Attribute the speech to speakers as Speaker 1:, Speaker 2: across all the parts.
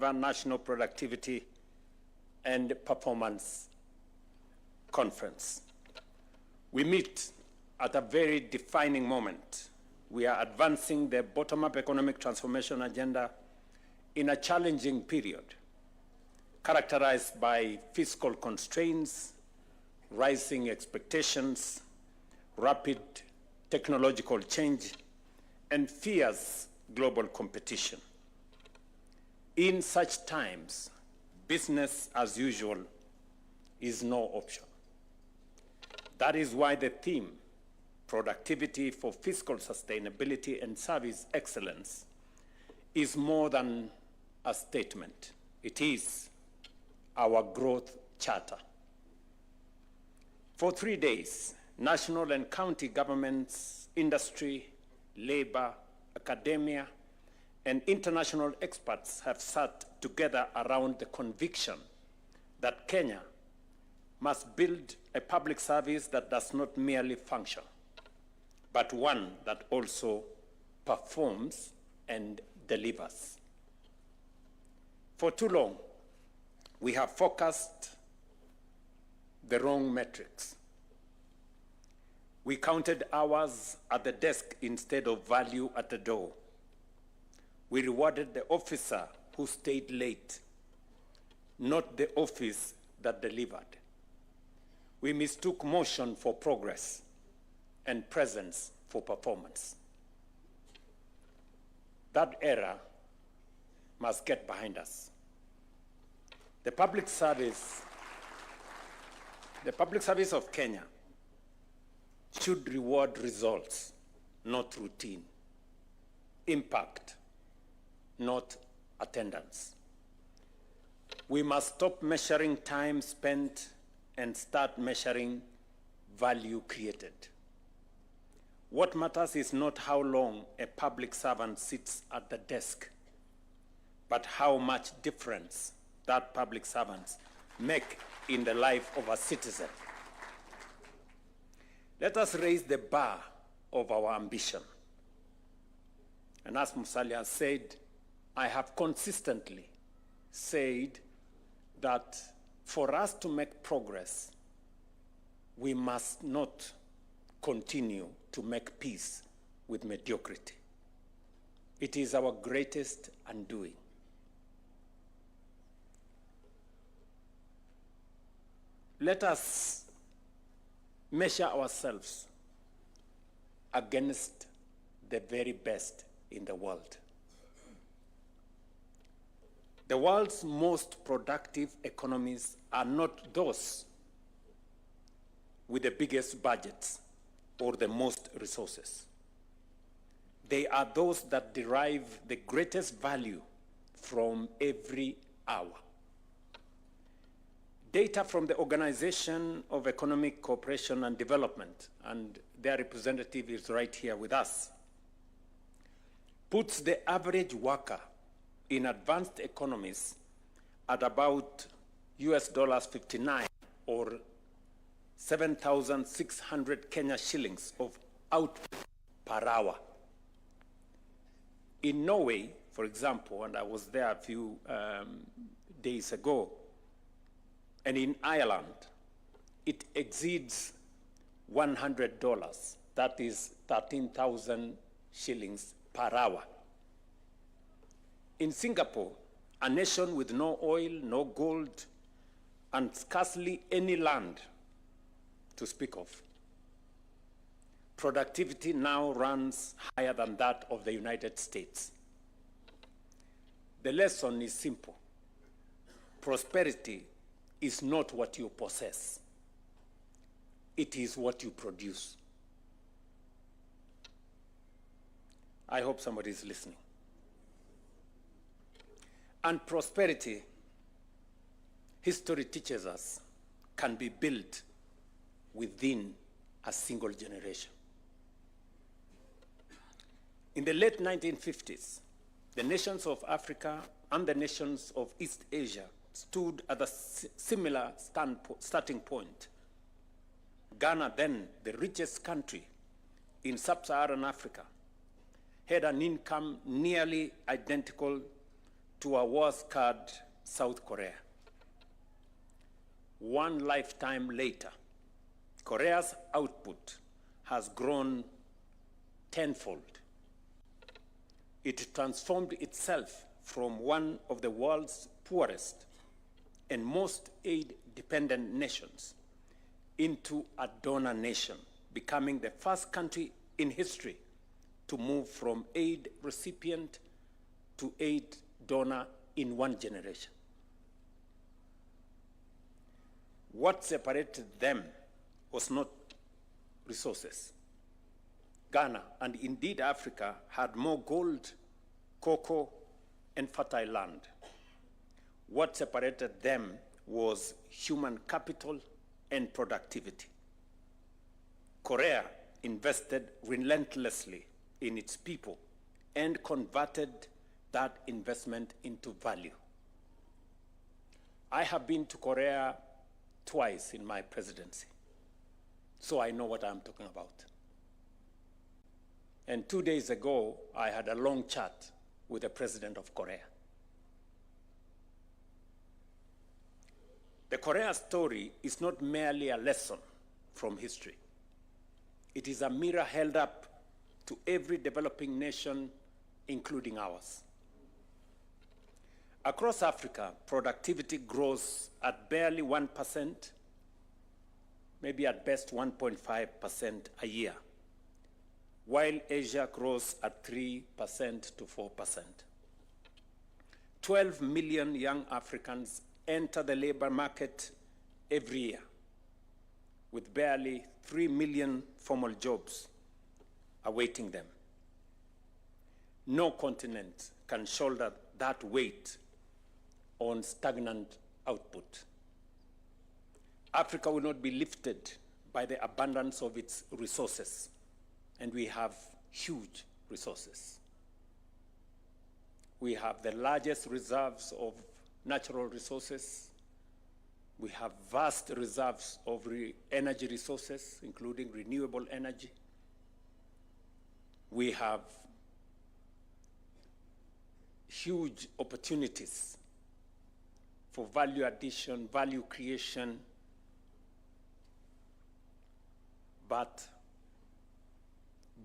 Speaker 1: National Productivity and Performance Conference. We meet at a very defining moment. We are advancing the bottom-up economic transformation agenda in a challenging period, characterized by fiscal constraints, rising expectations, rapid technological change, and fierce global competition. In such times, business as usual is no option. That is why the theme, productivity for fiscal sustainability and service excellence, is more than a statement. It is our growth charter. For 3 days, national and county governments, industry, labor, academia, and international experts have sat together around the conviction that Kenya must build a public service that does not merely function, but one that also performs and delivers. For too long, we have focused the wrong metrics. We counted hours at the desk instead of value at the door. We rewarded the officer who stayed late, not the office that delivered. We mistook motion for progress and presence for performance. That era must get behind us. The public service of Kenya should reward results, not routine. Impact, not attendance. We must stop measuring time spent and start measuring value created. What matters is not how long a public servant sits at the desk, but how much difference that public servants make in the life of a citizen. Let us raise the bar of our ambition. And as Musalia said, I have consistently said that for us to make progress, we must not continue to make peace with mediocrity. It is our greatest undoing. Let us measure ourselves against the very best in the world. The world's most productive economies are not those with the biggest budgets or the most resources. They are those that derive the greatest value from every hour. Data from the Organization of Economic Cooperation and Development, and their representative is right here with us, puts the average worker in advanced economies at about $59 or 7,600 Kenya shillings of output per hour. In Norway, for example, and I was there a few days ago, and in Ireland, it exceeds $100. That is 13,000 shillings per hour. In Singapore, a nation with no oil, no gold, and scarcely any land to speak of, productivity now runs higher than that of the United States. The lesson is simple. Prosperity is not what you possess. It is what you produce. I hope somebody is listening. And prosperity, history teaches us, can be built within a single generation. In the late 1950s, the nations of Africa and the nations of East Asia stood at a similar starting point. Ghana, then the richest country in sub-Saharan Africa, had an income nearly identical to a war-scarred South Korea. One lifetime later, Korea's output has grown tenfold. It transformed itself from one of the world's poorest and most aid-dependent nations into a donor nation, becoming the first country in history to move from aid recipient to aid donor in one generation. What separated them was not resources. Ghana, and indeed Africa, had more gold, cocoa, and fertile land. What separated them was human capital and productivity. Korea invested relentlessly in its people and converted that investment into value. I have been to Korea twice in my presidency, so I know what I'm talking about. And 2 days ago, I had a long chat with the president of Korea. The Korea story is not merely a lesson from history. It is a mirror held up to every developing nation, including ours. Across Africa, productivity grows at barely 1%, maybe at best 1.5% a year, while Asia grows at 3% to 4%. 12 million young Africans enter the labor market every year, with barely 3 million formal jobs awaiting them. No continent can shoulder that weight on stagnant output. Africa will not be lifted by the abundance of its resources, and we have huge resources. We have the largest reserves of natural resources. We have vast reserves of energy resources, including renewable energy. We have huge opportunities for value addition, value creation, but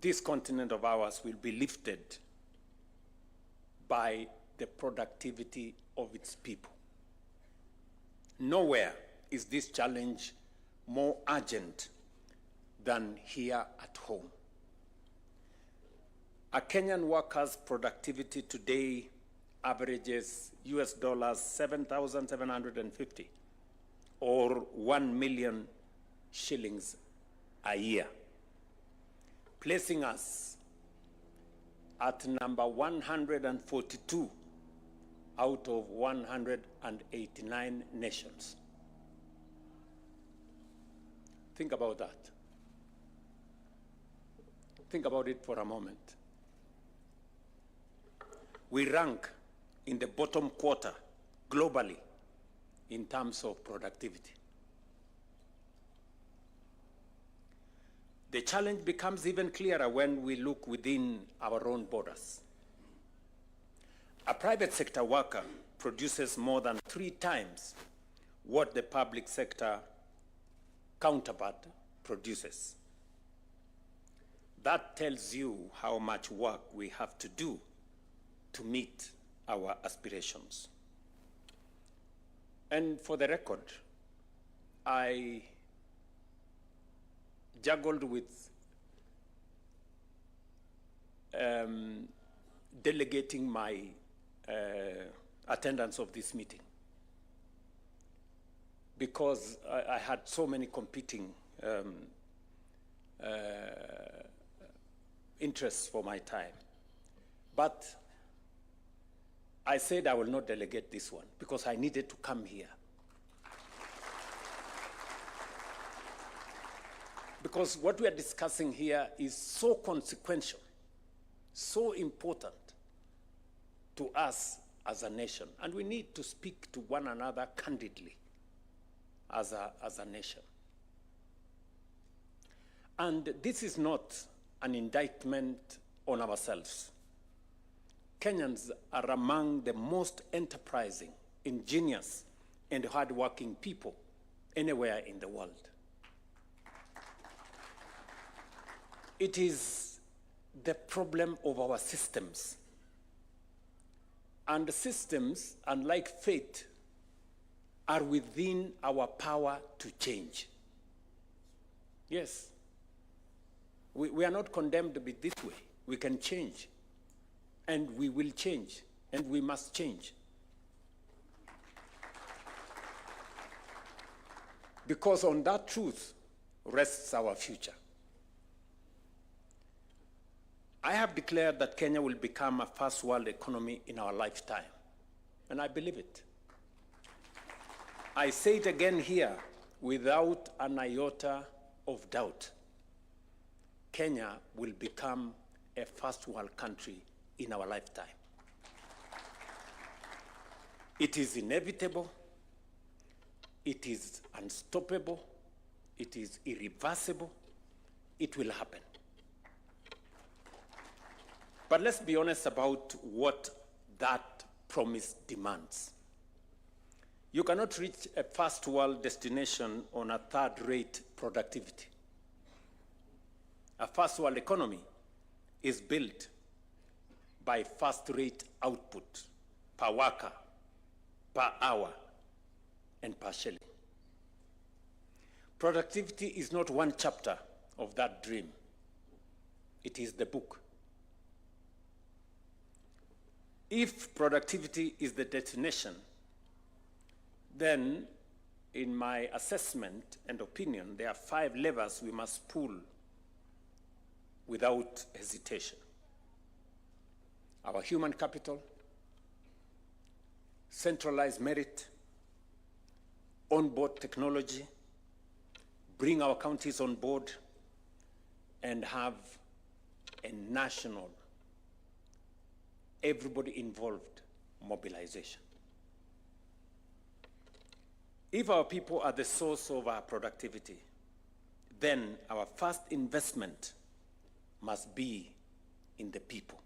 Speaker 1: this continent of ours will be lifted by the productivity of its people. Nowhere is this challenge more urgent than here at home. A Kenyan worker's productivity today averages US dollars 7,750 or 1 million shillings a year, placing us at number 142 out of 189 nations. Think about that. Think about it for a moment. We rank in the bottom quarter globally in terms of productivity. The challenge becomes even clearer when we look within our own borders. A private sector worker produces more than 3 times what the public sector counterpart produces. That tells you how much work we have to do to meet our aspirations. And for the record, I juggled with delegating my attendance of this meeting because I had so many competing interests for my time. But I said I will not delegate this one because I needed to come here. Because what we are discussing here is so consequential, so important to us as a nation, and we need to speak to one another candidly as a nation. And this is not an indictment on ourselves. Kenyans are among the most enterprising, ingenious, and hardworking people anywhere in the world. It is the problem of our systems. And the systems, unlike fate, are within our power to change. Yes. We are not condemned to be this way. We can change. And we will change. And we must change. Because on that truth rests our future. I have declared that Kenya will become a first world economy in our lifetime. And I believe it. I say it again here without an iota of doubt. Kenya will become a first world country in our lifetime. It is inevitable. It is unstoppable. It is irreversible. It will happen. But let's be honest about what that promise demands. You cannot reach a first world destination on a third-rate productivity. A first world economy is built by first-rate output per worker, per hour, and per shilling. Productivity is not one chapter of that dream. It is the book. If productivity is the destination, then in my assessment and opinion, there are 5 levers we must pull without hesitation. Our human capital, centralized merit, onboard technology, bring our counties on board, and have a national, everybody involved mobilization. If our people are the source of our productivity, then our first investment must be in the people.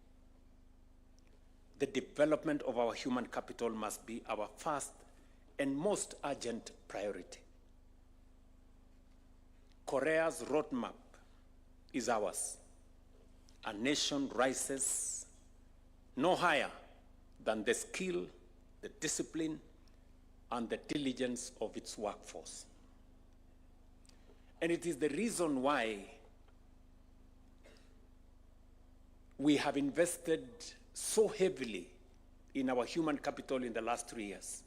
Speaker 1: The development of our human capital must be our first and most urgent priority. Korea's roadmap is ours. A nation rises no higher than the skill, the discipline, and the diligence of its workforce. And it is the reason why we have invested so heavily in our human capital in the last 3 years.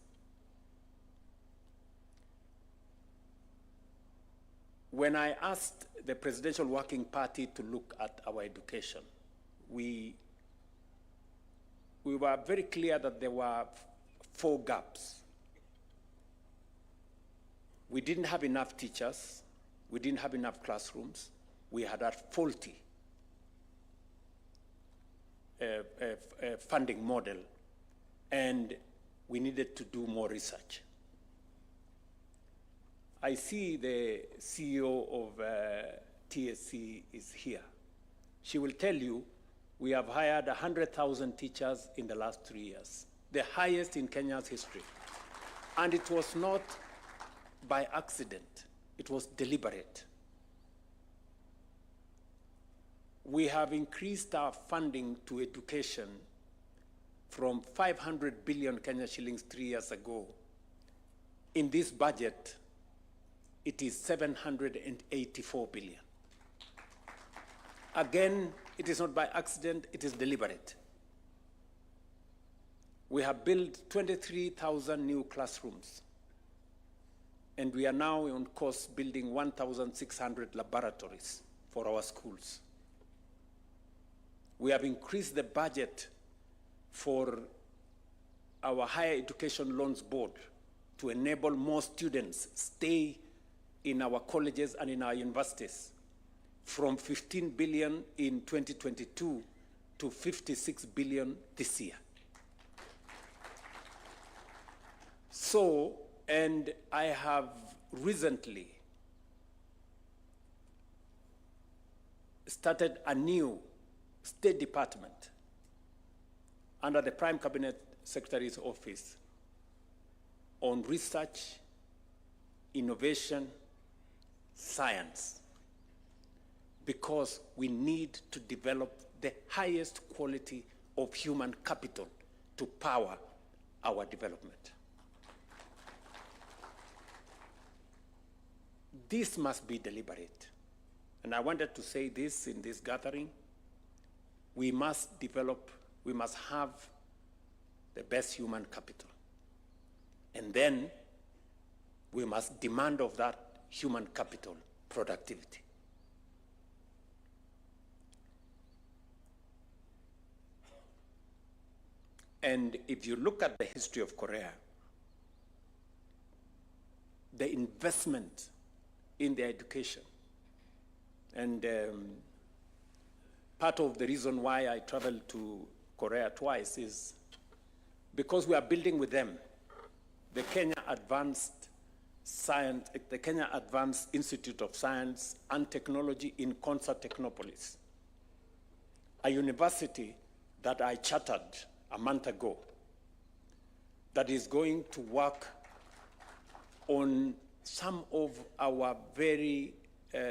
Speaker 1: When I asked the Presidential Working Party to look at our education, we were very clear that there were 4 gaps. We didn't have enough teachers. We didn't have enough classrooms. We had a faulty funding model, and we needed to do more research. I see the CEO of TSC is here. She will tell you we have hired 100,000 teachers in the last 3 years, the highest in Kenya's history. And it was not by accident, it was deliberate. We have increased our funding to education from 500 billion Kenya shillings 3 years ago. In this budget, it is 784 billion. Again, it is not by accident, it is deliberate. We have built 23,000 new classrooms, and we are now on course building 1,600 laboratories for our schools. We have increased the budget for our Higher Education Loans Board to enable more students stay in our colleges and in our universities, from 15 billion in 2022 to 56 billion this year. So, and I have recently started a new State Department, under the Prime Cabinet Secretary's office on research, innovation, science, because we need to develop the highest quality of human capital to power our development. This must be deliberate. And I wanted to say this in this gathering. We must have the best human capital. And then we must demand of that human capital productivity. And if you look at the history of Korea, the investment in their education, and part of the reason why I traveled to Korea twice is because we are building with them the Kenya Advanced Institute of Science and Technology in Concert Technopolis, a university that I chartered a month ago that is going to work on some of our very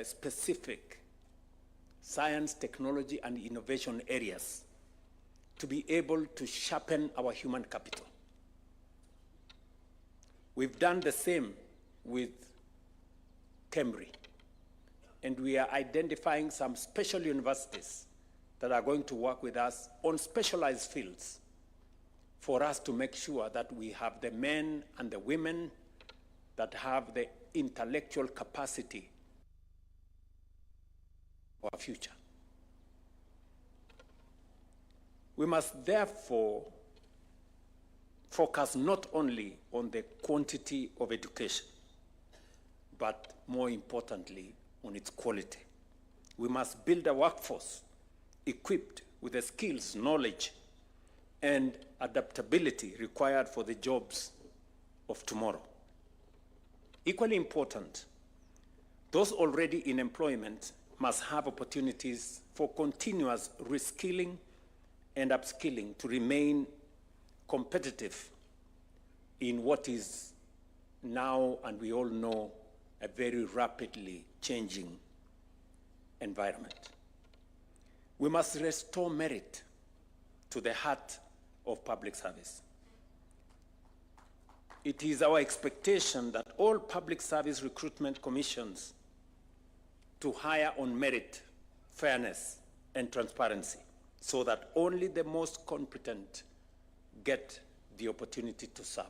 Speaker 1: specific science, technology, and innovation areas to be able to sharpen our human capital. We've done the same with Cari, and we are identifying some special universities that are going to work with us on specialized fields for us to make sure that we have the men and the women that have the intellectual capacity for our future. We must therefore focus not only on the quantity of education, but more importantly, on its quality. We must build a workforce equipped with the skills, knowledge, and adaptability required for the jobs of tomorrow. Equally important, those already in employment must have opportunities for continuous reskilling and upskilling to remain competitive in what is now, and we all know, a very rapidly changing environment. We must restore merit to the heart of public service. It is our expectation that all public service recruitment commissions to hire on merit, fairness, and transparency, so that only the most competent get the opportunity to serve.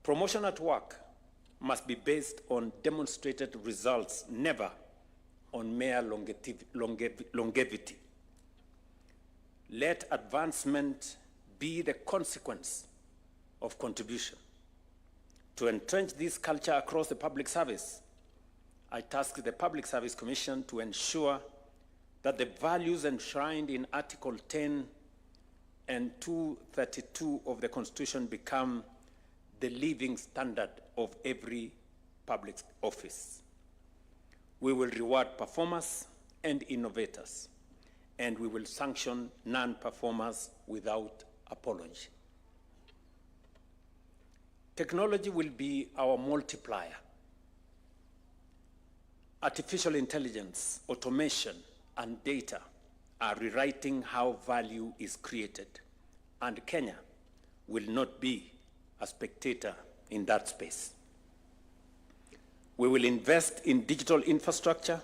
Speaker 1: Promotion at work must be based on demonstrated results, never on mere longevity. Let advancement be the consequence of contribution. To entrench this culture across the public service, I tasked the Public Service Commission to ensure that the values enshrined in Article 10 and 232 of the Constitution become the living standard of every public office. We will reward performers and innovators, and we will sanction non-performers without apology. Technology will be our multiplier. Artificial intelligence, automation, and data are rewriting how value is created, and Kenya will not be a spectator in that space. We will invest in digital infrastructure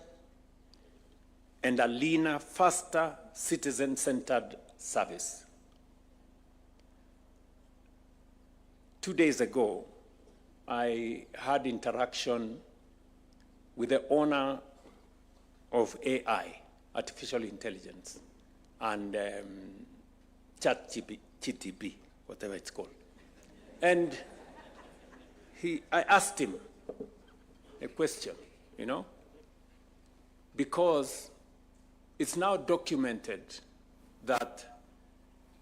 Speaker 1: and a leaner, faster, citizen-centered service. 2 days ago, I had interaction with the owner of AI, artificial intelligence, and ChatGPT, whatever it's called. And I asked him a question, because it's now documented that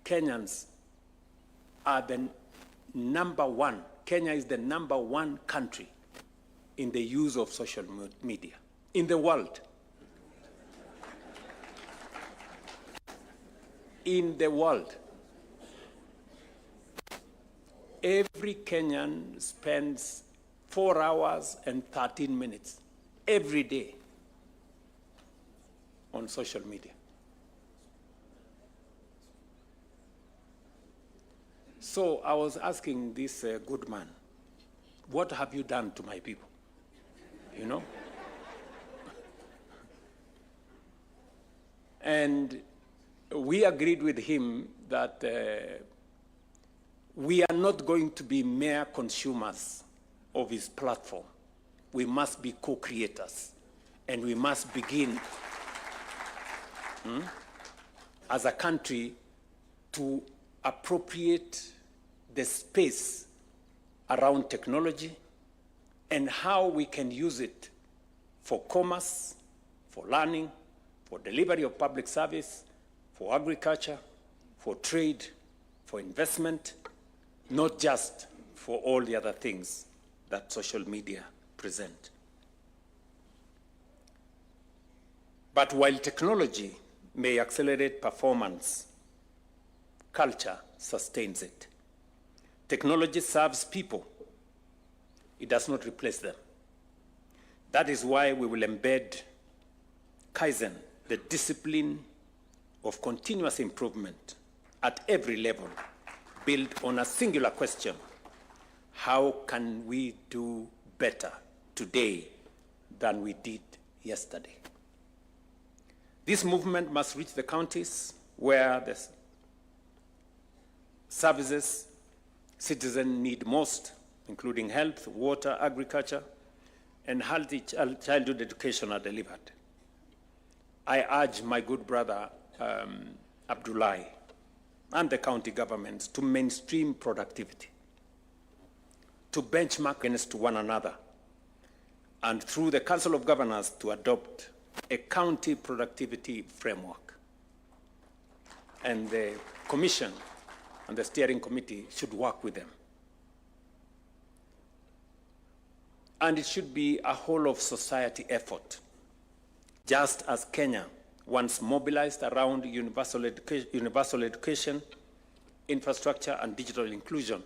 Speaker 1: Kenyans are the number one. Kenya is the number one country in the use of social media in the world. in the world. Every Kenyan spends 4 hours and 13 minutes every day on social media. So I was asking this good man, what have you done to my people? You know? And we agreed with him that we are not going to be mere consumers of his platform. We must be co-creators, and we must begin as a country to appropriate the space around technology and how we can use it for commerce, for learning, for delivery of public service, for agriculture, for trade, for investment, not just for all the other things that social media present. But while technology may accelerate performance, culture sustains it. Technology serves people. It does not replace them. That is why we will embed Kaizen, the discipline of continuous improvement at every level, built on a singular question: how can we do better today than we did yesterday? This movement must reach the counties where the services citizens need most, including health, water, agriculture, and healthy childhood education are delivered. I urge my good brother Abdullahi and the county governments to mainstream productivity, to benchmark against one another, and through the Council of Governors to adopt a county productivity framework. And the Commission and the Steering Committee should work with them. And it should be a whole of society effort. Just as Kenya once mobilized around universal education, infrastructure, and digital inclusion,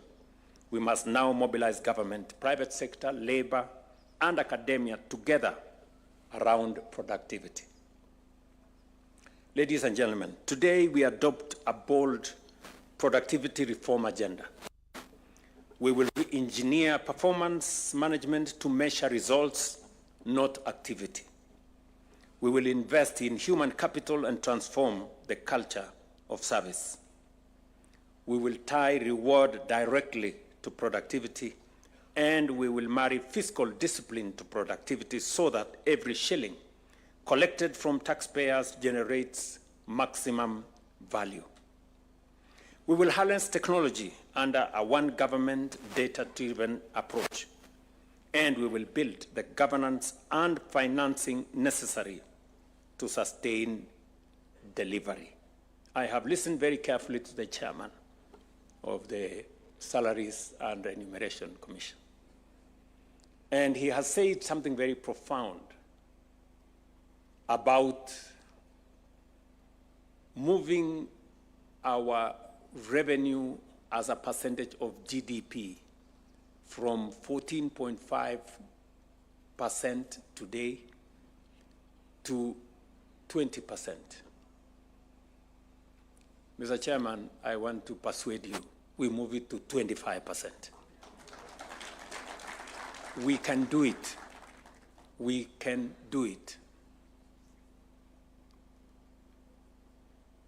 Speaker 1: we must now mobilize government, private sector, labor, and academia together around productivity. Ladies and gentlemen, today we adopt a bold productivity reform agenda. We will re-engineer performance management to measure results, not activity. We will invest in human capital and transform the culture of service. We will tie reward directly to productivity, and we will marry fiscal discipline to productivity so that every shilling collected from taxpayers generates maximum value. We will harness technology under a one government data-driven approach, and we will build the governance and financing necessary to sustain delivery. I have listened very carefully to the chairman of the Salaries and Remuneration Commission. And he has said something very profound about moving our revenue as a percentage of GDP from 14.5% today to 20%. Mr. Chairman, I want to persuade you, we move it to 25%. We can do it. We can do it.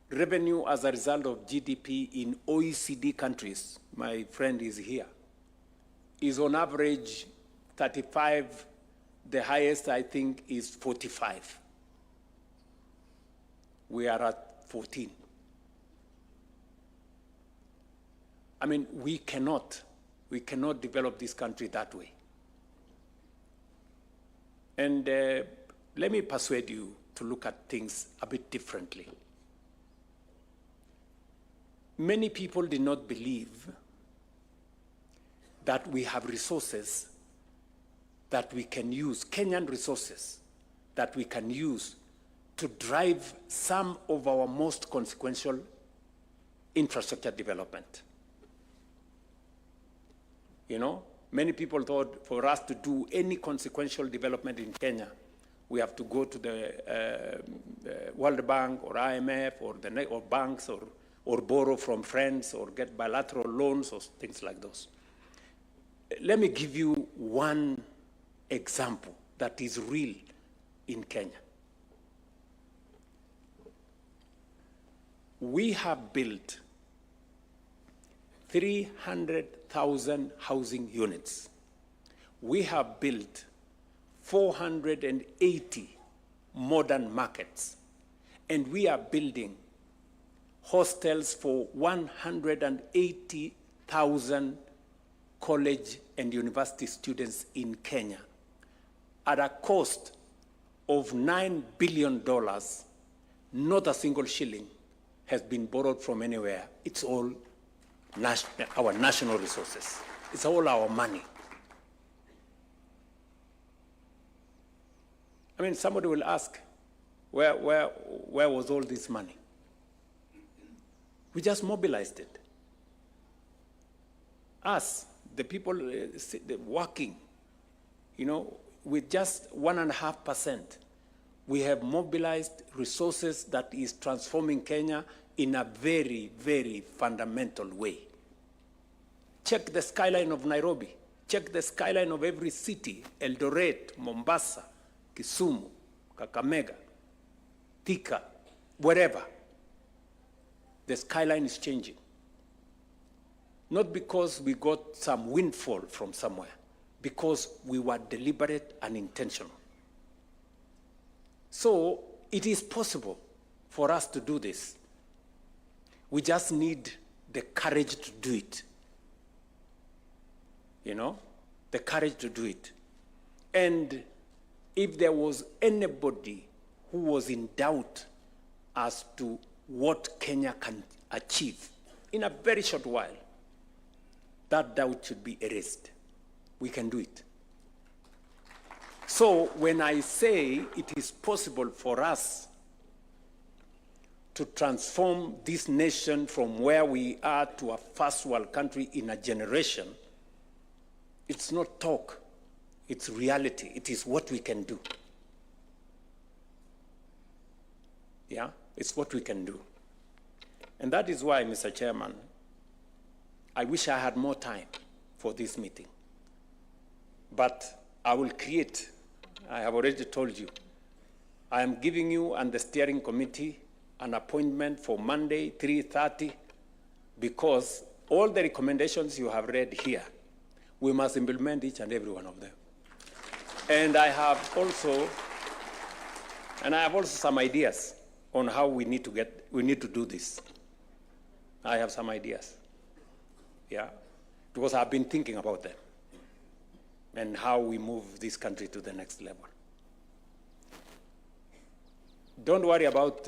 Speaker 1: Revenue as a result of GDP in OECD countries, my friend is here, is on average 35. The highest, I think, is 45. We are at 14. I mean, we cannot develop this country that way. And let me persuade you to look at things a bit differently. Many people did not believe that we have resources that we can use, Kenyan resources that we can use to drive some of our most consequential infrastructure development. You know, many people thought for us to do any consequential development in Kenya, we have to go to the World Bank or IMF or banks or borrow from friends or get bilateral loans or things like those. Let me give you one example that is real in Kenya. We have built 300,000 housing units. We have built 480 modern markets, and we are building hostels for 180,000 college and university students in Kenya at a cost of $9 billion. Not a single shilling has been borrowed from anywhere. It's all our national resources. It's all our money. I mean, somebody will ask, where was all this money? We just mobilized it. Us, the people working, you know, with just 1.5%, we have mobilized resources that is transforming Kenya in a very, very fundamental way. Check the skyline of Nairobi. Check the skyline of every city, Eldoret, Mombasa, Kisumu, Kakamega, Thika, wherever. The skyline is changing. Not because we got some windfall from somewhere, because we were deliberate and intentional. So it is possible for us to do this. We just need the courage to do it. You know, the courage to do it. And if there was anybody who was in doubt as to what Kenya can achieve in a very short while, that doubt should be erased. We can do it. So when I say it is possible for us to transform this nation from where we are to a first world country in a generation, it's not talk, it's reality. It is what we can do. Yeah, it's what we can do. And that is why, Mr. Chairman, I wish I had more time for this meeting. But I will create, I have already told you, I am giving you and the steering committee an appointment for Monday, 3:30, because all the recommendations you have read here, we must implement each and every one of them. And I have also some ideas on how we need to do this. I have some ideas. Yeah, because I've been thinking about them and how we move this country to the next level. Don't worry about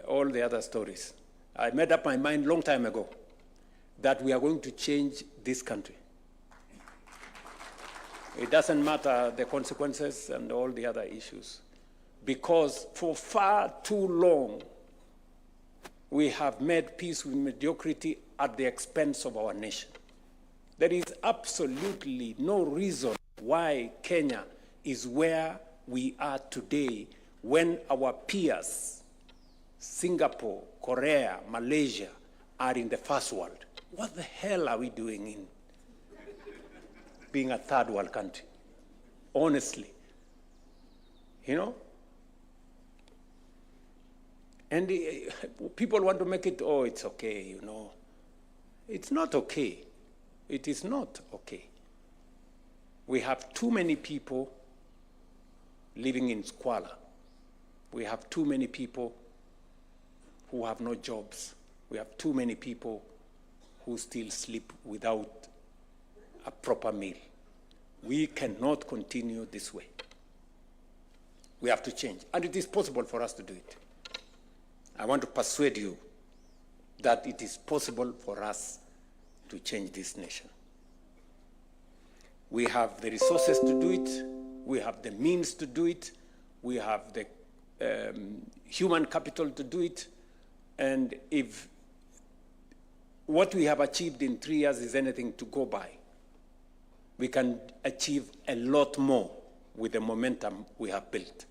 Speaker 1: all the other stories. I made up my mind a long time ago that we are going to change this country. It doesn't matter the consequences and all the other issues, because for far too long, we have made peace with mediocrity at the expense of our nation. There is absolutely no reason why Kenya is where we are today when our peers, Singapore, Korea, Malaysia, are in the first world. What the hell are we doing in being a third world country? Honestly, you know? And people want to make it, oh, it's okay, you know. It's not okay. It is not okay. We have too many people living in squalor. We have too many people who have no jobs. We have too many people who still sleep without a proper meal. We cannot continue this way. We have to change, and it is possible for us to do it. I want to persuade you that it is possible for us to change this nation. We have the resources to do it. We have the means to do it. We have the human capital to do it. And if what we have achieved in 3 years is anything to go by. We can achieve a lot more with the momentum we have built.